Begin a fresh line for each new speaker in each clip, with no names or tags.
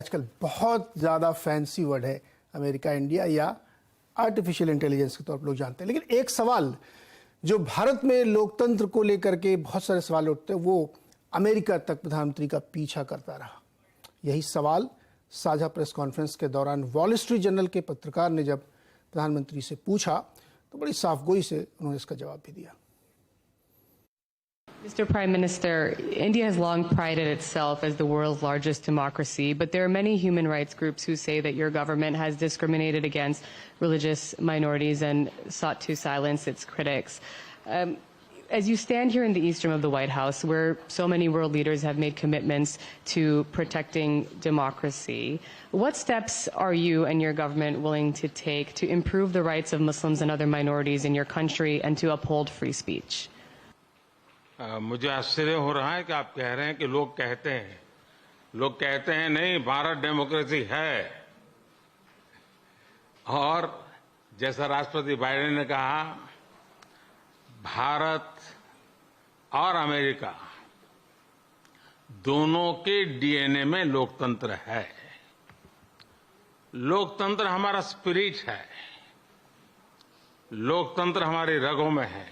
आजकल बहुत ज़्यादा फैंसी वर्ड है अमेरिका इंडिया या आर्टिफिशियल इंटेलिजेंस के तौर पर लोग जानते हैं। लेकिन एक सवाल जो भारत में लोकतंत्र को लेकर के बहुत सारे सवाल उठते हैं, वो अमेरिका तक प्रधानमंत्री का पीछा करता रहा। यही सवाल साझा प्रेस कॉन्फ्रेंस के दौरान वॉल स्ट्रीट जर्नल के पत्रकार ने जब प्रधानमंत्री से पूछा तो बड़ी साफगोई से उन्होंने इसका जवाब भी दिया।
Mr. Prime Minister, India has long prided itself as the world's largest democracy, but there are many human rights groups who say that your government has discriminated against religious minorities and sought to silence its critics. As you stand here in the east room of the White House, where so many world leaders have made commitments to protecting democracy, what steps are you and your government willing to take to improve the rights of Muslims and other minorities in your country and to uphold free speech?
मुझे आश्चर्य हो रहा है कि आप कह रहे हैं कि लोग कहते हैं नहीं, भारत डेमोक्रेसी है। और जैसा राष्ट्रपति बाइडेन ने कहा, भारत और अमेरिका दोनों के डीएनए में लोकतंत्र है। लोकतंत्र हमारा स्पिरिट है, लोकतंत्र हमारी रगों में है।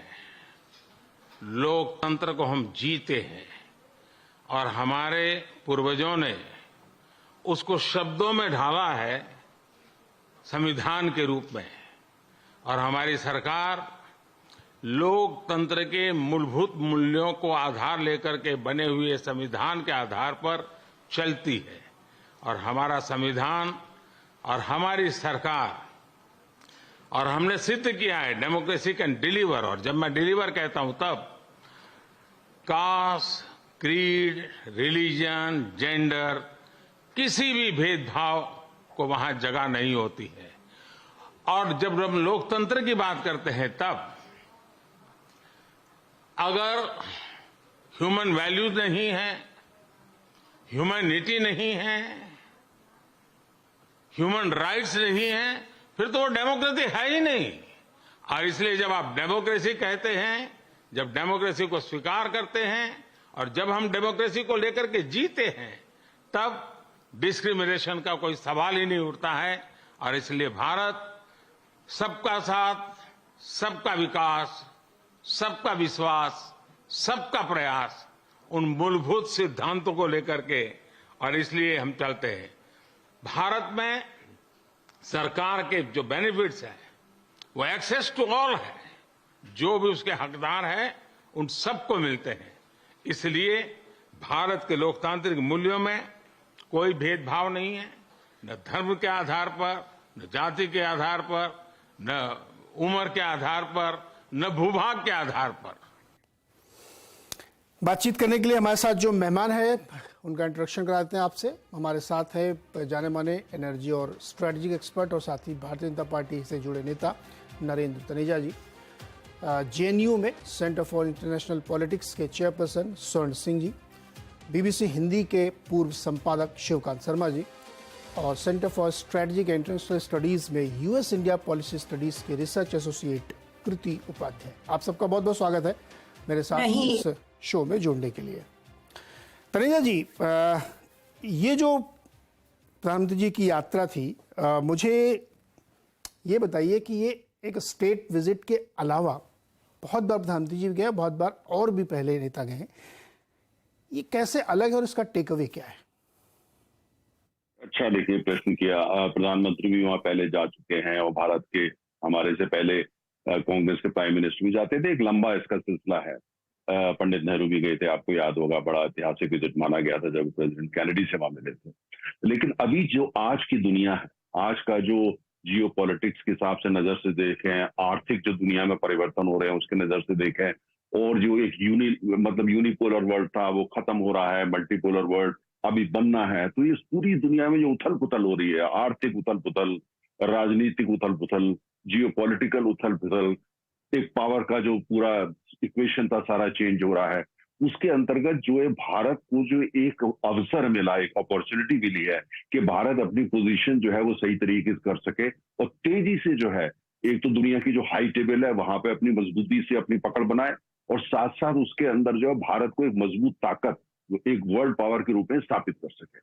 लोकतंत्र को हम जीते हैं और हमारे पूर्वजों ने उसको शब्दों में ढाला है संविधान के रूप में। और हमारी सरकार लोकतंत्र के मूलभूत मूल्यों को आधार लेकर के बने हुए संविधान के आधार पर चलती है। और हमारा संविधान और हमारी सरकार, और हमने सिद्ध किया है डेमोक्रेसी कैन डिलीवर। और जब मैं डिलीवर कहता हूं तब कास्ट, क्रीड, रिलीजन, जेंडर, किसी भी भेदभाव को वहां जगह नहीं होती है। और जब हम लोकतंत्र की बात करते हैं तब अगर ह्यूमन वैल्यूज नहीं है, ह्यूमैनिटी नहीं है, ह्यूमन राइट्स नहीं है, फिर तो वो डेमोक्रेसी है ही नहीं। और इसलिए जब आप डेमोक्रेसी कहते हैं, जब डेमोक्रेसी को स्वीकार करते हैं और जब हम डेमोक्रेसी को लेकर के जीते हैं, तब डिस्क्रिमिनेशन का कोई सवाल ही नहीं उठता है। और इसलिए भारत सबका साथ, सबका विकास, सबका विश्वास, सबका प्रयास, उन मूलभूत सिद्धांतों को लेकर के, और इसलिए हम चलते हैं। भारत में सरकार के जो बेनिफिट्स हैं वो एक्सेस टू ऑल है, जो भी उसके हकदार हैं उन सबको मिलते हैं। इसलिए भारत के लोकतांत्रिक मूल्यों में कोई भेदभाव नहीं है, न धर्म के आधार पर, न जाति के आधार पर, न उम्र के आधार पर, न भूभाग के आधार पर।
बातचीत करने के लिए हमारे साथ जो मेहमान है उनका इंट्रोडक्शन कराते हैं आपसे। हमारे साथ है जाने माने एनर्जी और स्ट्रेटजिक एक्सपर्ट और साथ ही भारतीय जनता पार्टी से जुड़े नेता नरेंद्र तनेजा जी, जेएनयू में सेंटर फॉर इंटरनेशनल पॉलिटिक्स के चेयरपर्सन स्वर्ण सिंह जी, बीबीसी हिंदी के पूर्व संपादक शिवकांत शर्मा जी, और centre for strategic international studies में यूएस इंडिया पॉलिसी स्टडीज के रिसर्च एसोसिएट कृति उपाध्याय। आप सबका बहुत बहुत स्वागत है मेरे साथ इस शो में जुड़ने के लिए। तनेजा जी, ये जो प्रधानमंत्री जी की यात्रा थी, मुझे ये बताइए कि ये एक स्टेट विजिट के अलावा बहुत बार प्रधानमंत्री जी गए, बहुत बार और भी पहले नेता गए, ये कैसे अलग है और इसका टेक अवे क्या है?
अच्छा, देखिए प्रश्न किया। प्रधानमंत्री भी वहां पहले जा चुके हैं और भारत के हमारे से पहले कांग्रेस के प्राइम मिनिस्टर भी जाते थे। एक लंबा इसका सिलसिला है। पंडित नेहरू भी गए थे, आपको याद होगा, बड़ा ऐतिहासिक विजिट माना गया था जब प्रेसिडेंट कैनेडी से वहां मिले थे। लेकिन अभी जो आज की दुनिया है, आज का जो जियो पॉलिटिक्स के हिसाब से नजर से देखें, आर्थिक जो दुनिया में परिवर्तन हो रहे हैं उसके नजर से देखें, और जो एक यूनिपोलर वर्ल्ड था वो खत्म हो रहा है, मल्टीपोलर वर्ल्ड अभी बनना है। तो इस पूरी दुनिया में जो उथल पुथल हो रही है, आर्थिक उथल पुथल, राजनीतिक उथल पुथल, जियो पॉलिटिकल उथल पुथल, एक पावर का जो पूरा इक्वेशन था सारा चेंज हो रहा है, उसके अंतर्गत जो है भारत को जो एक अवसर मिला, एक अपॉर्चुनिटी मिली है कि भारत अपनी पोजीशन जो है वो सही तरीके से कर सके और तेजी से जो है एक तो दुनिया की जो हाई टेबल है वहां पे अपनी मजबूती से अपनी पकड़ बनाए, और साथ साथ उसके अंदर जो है भारत को एक मजबूत ताकत एक वर्ल्ड पावर के रूप में स्थापित कर सके।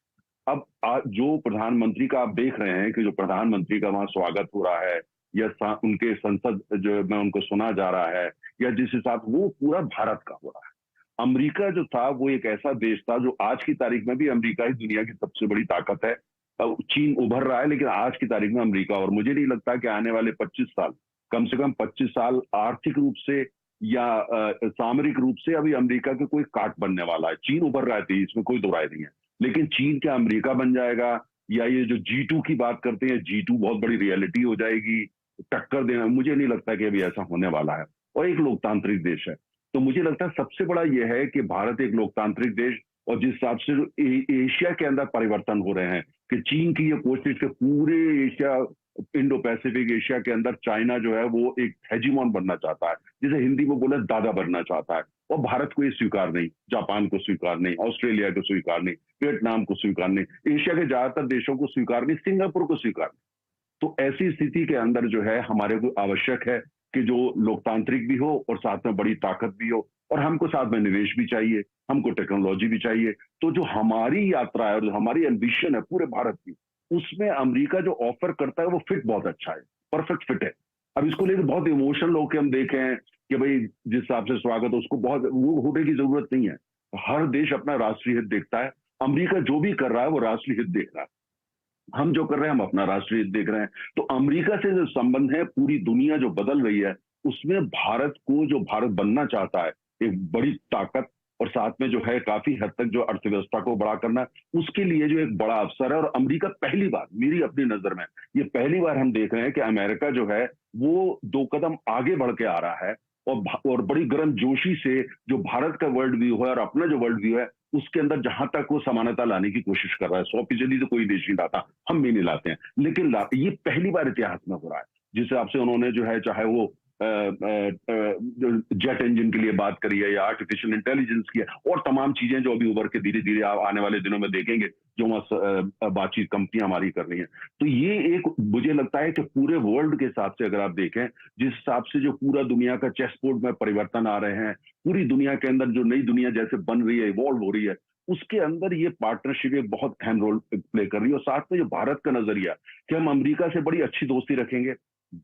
जो प्रधानमंत्री का आप देख रहे हैं कि जो प्रधानमंत्री का वहां स्वागत हो रहा है या उनके संसद जो में उनको सुना जा रहा है या जिस हिसाब वो पूरा भारत का हो रहा है। अमेरिका जो था वो एक ऐसा देश था जो आज की तारीख में भी अमेरिका ही दुनिया की सबसे बड़ी ताकत है। चीन उभर रहा है लेकिन आज की तारीख में अमेरिका, और मुझे नहीं लगता कि आने वाले 25 साल, कम से कम 25 साल आर्थिक रूप से या सामरिक रूप से अभी अमेरिका के कोई काट बनने वाला है। चीन उभर रहा है, इसमें कोई दो राय नहीं है, लेकिन चीन क्या अमेरिका बन जाएगा या ये जो G2 की बात करते हैं G2 बहुत बड़ी रियलिटी हो जाएगी, टक्कर देना, मुझे नहीं लगता कि अभी ऐसा होने वाला है। और एक लोकतांत्रिक देश है, तो मुझे लगता है सबसे बड़ा यह है कि भारत एक लोकतांत्रिक देश, और जिस हिसाब से एशिया के अंदर परिवर्तन हो रहे हैं कि चीन की ये कोशिश के पूरे एशिया, इंडो पैसिफिक एशिया के अंदर चाइना जो है वो एक हेजीमॉन बनना चाहता है, जिसे हिंदी में बोले दादा बनना चाहता है, और भारत को ये स्वीकार नहीं, जापान को स्वीकार नहीं, ऑस्ट्रेलिया को स्वीकार नहीं, वियतनाम को स्वीकार नहीं, एशिया के ज्यादातर देशों को स्वीकार नहीं, सिंगापुर को स्वीकार नहीं। तो ऐसी स्थिति के अंदर जो है हमारे को आवश्यक है कि जो लोकतांत्रिक भी हो और साथ में बड़ी ताकत भी हो, और हमको साथ में निवेश भी चाहिए, हमको टेक्नोलॉजी भी चाहिए। तो जो हमारी यात्रा है और जो हमारी एम्बिशन है पूरे भारत की, उसमें अमेरिका जो ऑफर करता है वो फिट बहुत अच्छा है, परफेक्ट फिट है। अब इसको लेकर बहुत इमोशनल होकर हम देखें कि भाई जिस हिसाब से स्वागत है उसको बहुत वो होने की जरूरत नहीं है। हर देश अपना राष्ट्रीय हित देखता है, अमेरिका जो भी कर रहा है वो राष्ट्रीय हित देख रहा है, हम जो कर रहे हैं हम अपना राष्ट्रीय हित देख रहे हैं। तो अमेरिका से जो संबंध है, पूरी दुनिया जो बदल रही है उसमें भारत को, जो भारत बनना चाहता है एक बड़ी ताकत, और साथ में जो है काफी हद तक जो अर्थव्यवस्था को बड़ा करना, उसके लिए जो एक बड़ा अवसर है। और अमेरिका पहली बार, मेरी अपनी नजर में ये पहली बार हम देख रहे हैं कि अमेरिका जो है वो 2 कदम आगे बढ़ के आ रहा है, और बड़ी गर्मजोशी से जो भारत का वर्ल्ड व्यू है और अपना जो वर्ल्ड व्यू है उसके अंदर जहां तक वो समानता लाने की कोशिश कर रहा है। 100% तो कोई देश नहीं लाता, हम भी नहीं लाते हैं, लेकिन ये पहली बार इतिहास में हो रहा है। जिस हिसाब से उन्होंने जो है, चाहे वो जेट इंजन के लिए बात करी है या आर्टिफिशियल इंटेलिजेंस की है, और तमाम चीजें जो अभी उभर के धीरे धीरे आने वाले दिनों में देखेंगे जो वहां बातचीत कंपनियां हमारी कर रही हैं। तो ये एक मुझे लगता है कि पूरे वर्ल्ड के हिसाब से अगर आप देखें, जिस हिसाब से जो पूरा दुनिया का चेस बोर्ड में परिवर्तन आ रहे हैं, पूरी दुनिया के अंदर जो नई दुनिया जैसे बन रही है, इवॉल्व हो रही है, उसके अंदर ये पार्टनरशिप एक बहुत अहम रोल प्ले कर रही है। और साथ में जो भारत का नजरिया कि हम अमेरिका से बड़ी अच्छी दोस्ती रखेंगे,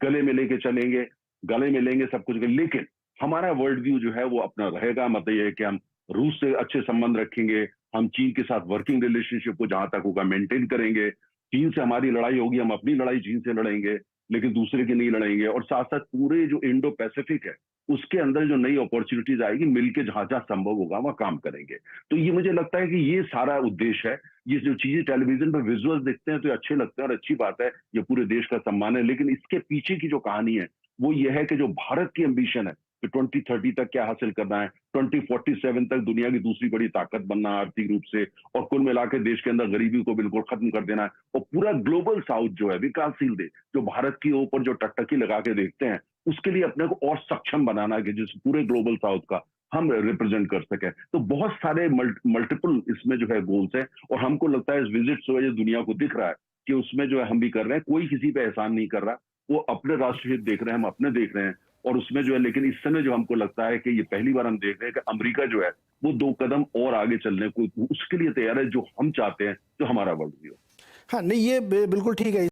गले में लेके चलेंगे, गले में लेंगे सब कुछ, लेकिन हमारा वर्ल्ड व्यू जो है वो अपना रहेगा। मतलब ये है कि हम रूस से अच्छे संबंध रखेंगे, हम चीन के साथ वर्किंग रिलेशनशिप को जहां तक होगा मेंटेन करेंगे, चीन से हमारी लड़ाई होगी, हम अपनी लड़ाई चीन से लड़ेंगे लेकिन दूसरे की नहीं लड़ेंगे, और साथ साथ पूरे जो इंडो पैसिफिक है उसके अंदर जो नई अपॉर्चुनिटीज आएगी, मिलके जहां जहां संभव होगा वहां काम करेंगे। तो ये मुझे लगता है कि ये सारा उद्देश्य है। ये जो चीजें टेलीविजन पर विजुअल्स दिखते हैं तो अच्छे लगते हैं और अच्छी बात है, ये पूरे देश का सम्मान है, लेकिन इसके पीछे की जो कहानी है वो ये है कि जो भारत की एम्बिशन है कि 2030 तक क्या हासिल करना है, 2047 तक दुनिया की दूसरी बड़ी ताकत बनना आर्थिक रूप से, और कुल मिलाकर देश के अंदर गरीबी को बिल्कुल खत्म कर देना है, और पूरा ग्लोबल साउथ जो है विकासशील देश जो भारत की ऊपर जो टकटकी लगा के देखते हैं, उसके लिए अपने को और सक्षम बनाना है कि जिस पूरे ग्लोबल साउथ का हम रिप्रेजेंट कर सके। तो बहुत सारे मल्टीपल इसमें जो है गोल्स हैं, और हमको लगता है इस विजिट से वजह दुनिया को दिख रहा है कि उसमें जो है हम भी कर रहे हैं, कोई किसी पे एहसान नहीं कर रहा, वो अपने राष्ट्रीय हित देख रहे हैं, हम अपने देख रहे हैं, और उसमें जो है, लेकिन इस समय जो हमको लगता है कि ये पहली बार हम देख रहे हैं कि अमेरिका जो है वो 2 कदम और आगे चलने को उसके लिए तैयार है, जो हम चाहते हैं, जो हमारा वर्ल्ड व्यू है।
हाँ, नहीं, ये बिल्कुल ठीक है।